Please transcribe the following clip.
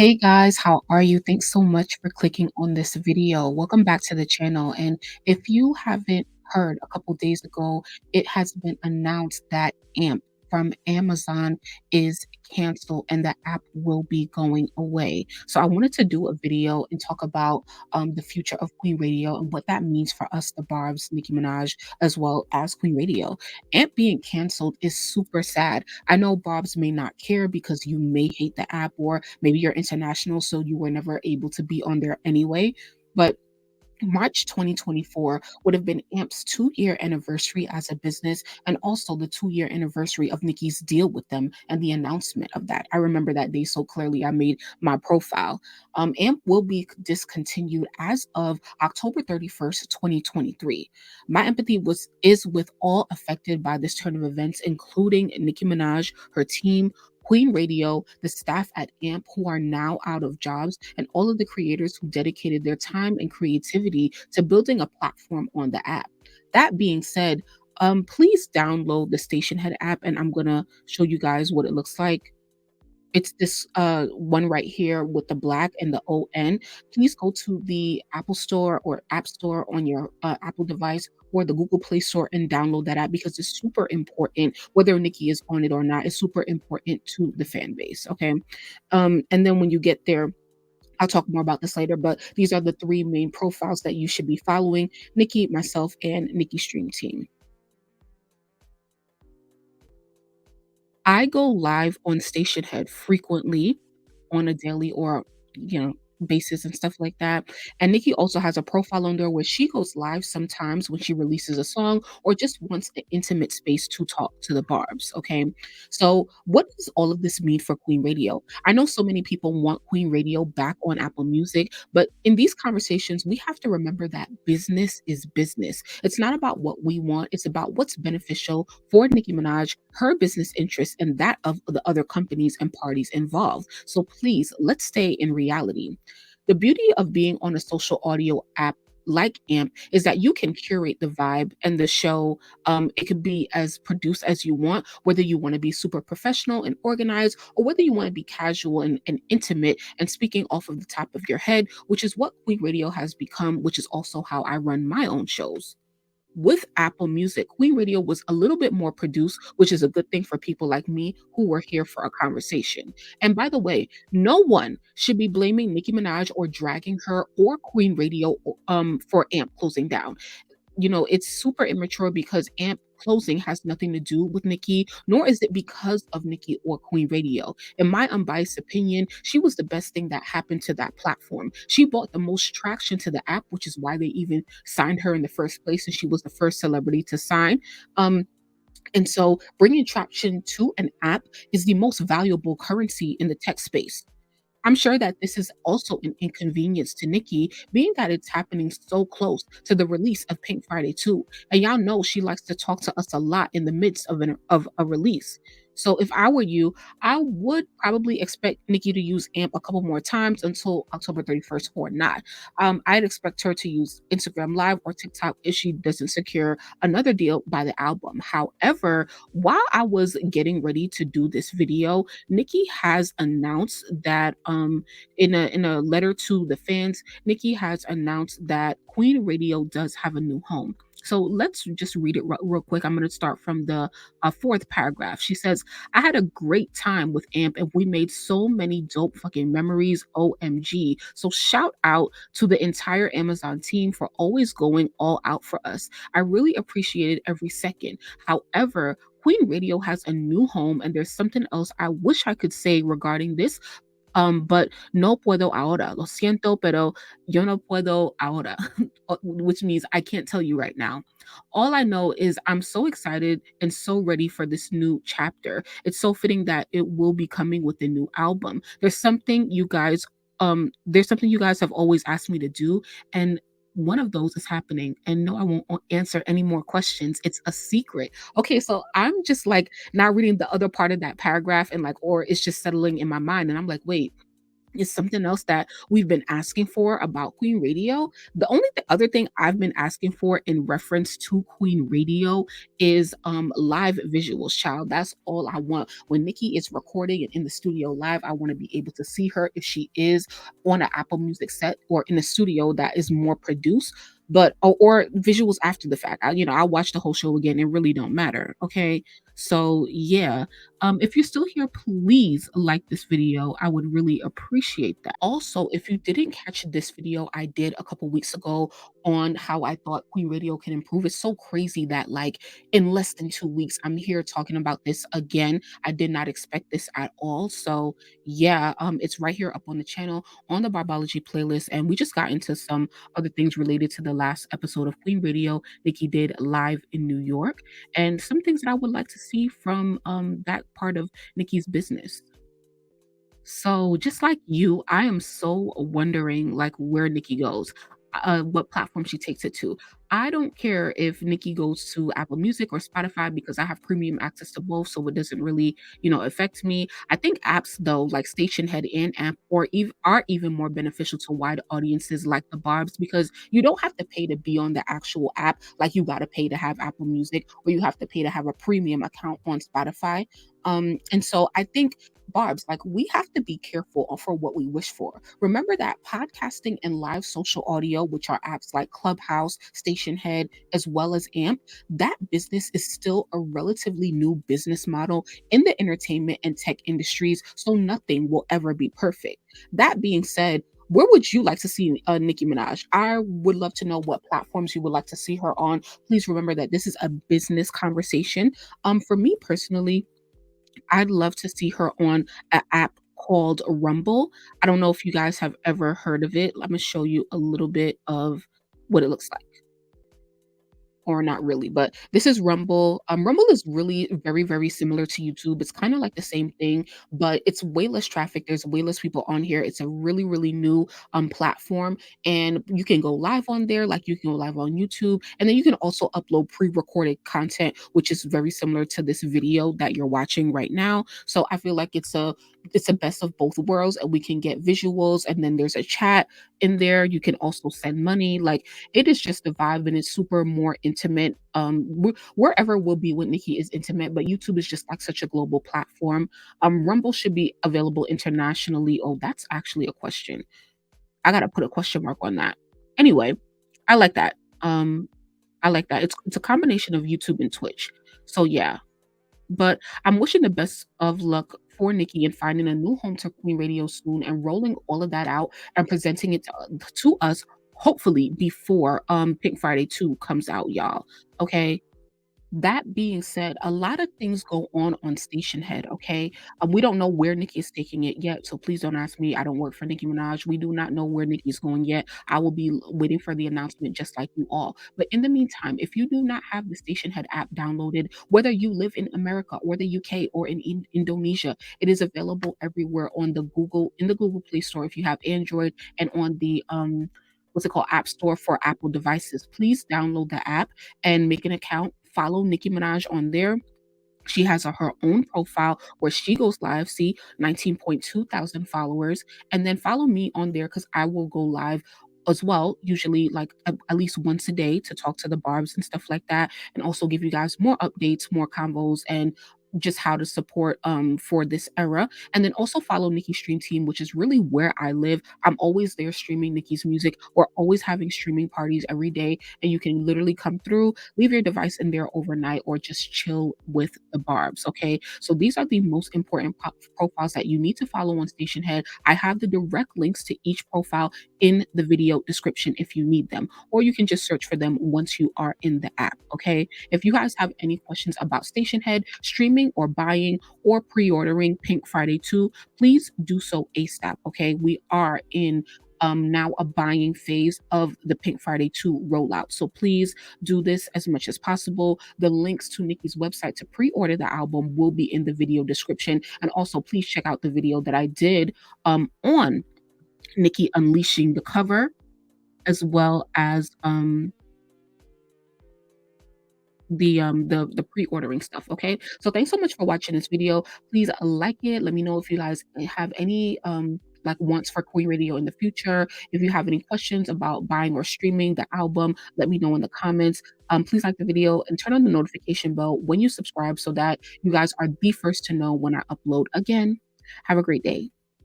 Hey guys, how are you? Thanks so much for clicking on this video. Welcome back to the channel. And if you haven't heard, a couple days ago, it has been announced that AMP from Amazon is canceled and the app will be going away. So I wanted to do a video and talk about the future of Queen Radio and what that means for us, the Barbz, Nicki Minaj, as well as Queen Radio. AMP being canceled is super sad. I know Barb's may not care because you may hate the app, or maybe you're international, so you were never able to be on there anyway. But March 2024 would have been AMP's 2-year anniversary as a business, and also the 2-year anniversary of Nicki's deal with them and the announcement of that. I remember that day so clearly. I made my profile. AMP will be discontinued as of October 31st, 2023. My empathy is with all affected by this turn of events, including Nicki Minaj, her team, Queen Radio, the staff at AMP who are now out of jobs, and all of the creators who dedicated their time and creativity to building a platform on the app. That being said, please download the Stationhead app, and I'm gonna show you guys what it looks like. It's this one right here with the black and the ON. Please go to the Apple Store or App Store on your Apple device, or the Google Play Store, and download that app because it's super important. Whether Nikki is on it or not, it's super important to the fan base. Okay. And then when you get there, I'll talk more about this later, but these are the three main profiles that you should be following: Nikki, myself, and Nikki Stream Team. I go live on Stationhead frequently on a daily or, you know, basis and stuff like that. And Nikki also has a profile on there where she goes live sometimes when she releases a song or just wants an intimate space to talk to the Barbs. Okay. So what does all of this mean for Queen Radio? I know so many people want Queen Radio back on Apple Music, but in these conversations, we have to remember that business is business. It's not about what we want, it's about what's beneficial for Nicki Minaj, her business interests, and that of the other companies and parties involved. So please, let's stay in reality. The beauty of being on a social audio app like AMP is that you can curate the vibe and the show. It could be as produced as you want, whether you want to be super professional and organized, or whether you want to be casual and intimate and speaking off of the top of your head, which is what Queen Radio has become, which is also how I run my own shows. With Apple Music, Queen Radio was a little bit more produced, which is a good thing for people like me who were here for a conversation. And by the way, no one should be blaming Nicki Minaj or dragging her or Queen Radio for AMP closing down. It's super immature because AMP closing has nothing to do with Nicki, nor is it because of Nicki or Queen Radio. In my unbiased opinion, she was the best thing that happened to that platform. She brought the most traction to the app, which is why they even signed her in the first place, and she was the first celebrity to sign. Um, and so bringing traction to an app is the most valuable currency in the tech space. I'm sure that this is also an inconvenience to Nikki, being that it's happening so close to the release of Pink Friday 2. And y'all know she likes to talk to us a lot in the midst of a release. So if I were you, I would probably expect Nikki to use AMP a couple more times until October 31st or not. I'd expect her to use Instagram Live or TikTok if she doesn't secure another deal by the album. However, while I was getting ready to do this video, Nikki has announced that in a letter to the fans, Nikki has announced that Queen Radio does have a new home. So let's just read it real quick. I'm going to start from the fourth paragraph. She says, I had a great time with AMP and we made so many dope fucking memories. OMG. So shout out to the entire Amazon team for always going all out for us. I really appreciated every second. However, Queen Radio has a new home, and there's something else I wish I could say regarding this, but no puedo ahora. Lo siento, pero yo no puedo ahora, which means I can't tell you right now. All I know is I'm so excited and so ready for this new chapter. It's so fitting that it will be coming with the new album. There's something you guys have always asked me to do, and one of those is happening. And no, I won't answer any more questions. It's a secret. Okay, so I'm just like now reading the other part of that paragraph, and like, or it's just settling in my mind. And I'm like, wait, is something else that we've been asking for about Queen Radio. The only other thing I've been asking for in reference to Queen Radio is live visuals, child. That's all I want. When Nikki is recording and in the studio live, I want to be able to see her if she is on an Apple Music set or in a studio that is more produced. But or visuals after the fact. I'll watch the whole show again. It really don't matter. Okay. So yeah, if you're still here, please like this video. I would really appreciate that. Also, if you didn't catch this video I did a couple weeks ago on how I thought Queen Radio can improve, it's so crazy that like in less than 2 weeks, I'm here talking about this again. I did not expect this at all. So yeah, it's right here up on the channel on the Barbology playlist. And we just got into some other things related to the last episode of Queen Radio Nikki did live in New York and some things that I would like to see from that part of Nikki's business. So just like you, I am so wondering like where Nikki goes, what platform she takes it to. I don't care if Nikki goes to Apple Music or Spotify because I have premium access to both, so it doesn't really, affect me. I think apps though, like Stationhead and Amp, or even are even more beneficial to wide audiences like the Barbz because you don't have to pay to be on the actual app, like you got to pay to have Apple Music, or you have to pay to have a premium account on Spotify. And so I think Barbz, like we have to be careful for what we wish for. Remember that podcasting and live social audio, which are apps like Clubhouse, Stationhead, as well as Amp, that business is still a relatively new business model in the entertainment and tech industries, so nothing will ever be perfect. That being said, where would you like to see Nicki Minaj? I would love to know what platforms you would like to see her on. Please remember that this is a business conversation. For me personally, I'd love to see her on an app called Rumble. I don't know if you guys have ever heard of it. Let me show you a little bit of what it looks like or not really, but this is Rumble. Rumble is really very, very similar to YouTube. It's kind of like the same thing, but it's way less traffic. There's way less people on here. It's a really, really new platform, and you can go live on there, like you can go live on YouTube, and then you can also upload pre-recorded content, which is very similar to this video that you're watching right now. So I feel like it's a best of both worlds, and we can get visuals, and then there's a chat in there. You can also send money. Like it is just a vibe and it's super more intimate. Wherever we'll be with Nikki is intimate, but YouTube is just like such a global platform. Rumble should be available internationally. Oh, that's actually a question. I gotta put a question mark on that. Anyway, I like that. I like that. It's a combination of YouTube and Twitch. So yeah, but I'm wishing the best of luck for Nikki in finding a new home to Queen Radio soon and rolling all of that out and presenting it to us, hopefully before Pink Friday 2 comes out, y'all. Okay. That being said, a lot of things go on Stationhead, okay? We don't know where Nicki is taking it yet, so please don't ask me. I don't work for Nicki Minaj. We do not know where Nicki is going yet. I will be waiting for the announcement just like you all. But in the meantime, if you do not have the Stationhead app downloaded, whether you live in America or the UK or in Indonesia, it is available everywhere on the Google Play Store if you have Android and on the what's it called, App Store for Apple devices. Please download the app and make an account. Follow Nicki Minaj on there. She has her own profile where she goes live, see 19.2 thousand followers. And then follow me on there because I will go live as well, usually like at least once a day to talk to the Barbs and stuff like that. And also give you guys more updates, more combos, and just how to support for this era. And then also follow Nikki Stream Team, which is really where I live. I'm always there streaming Nikki's music. We're always having streaming parties every day, and you can literally come through, leave your device in there overnight, or just chill with the Barbs. Okay. So these are the most important profiles that you need to follow on Stationhead. I have the direct links to each profile in the video description if you need them, or you can just search for them once you are in the app. Okay. If you guys have any questions about Stationhead, streaming or buying or pre-ordering Pink Friday 2, please do so ASAP. Okay. We are in now a buying phase of the Pink Friday 2 rollout. So please do this as much as possible. The links to Nikki's website to pre-order the album will be in the video description. And also please check out the video that I did on Nikki unleashing the cover, as well as the pre-ordering stuff. Okay, so thanks so much for watching this video. Please like it. Let me know if you guys have any like wants for Queen Radio in the future. If you have any questions about buying or streaming the album, let me know in the comments. Please like the video and turn on the notification bell when you subscribe so that you guys are the first to know when I upload again. Have a great day.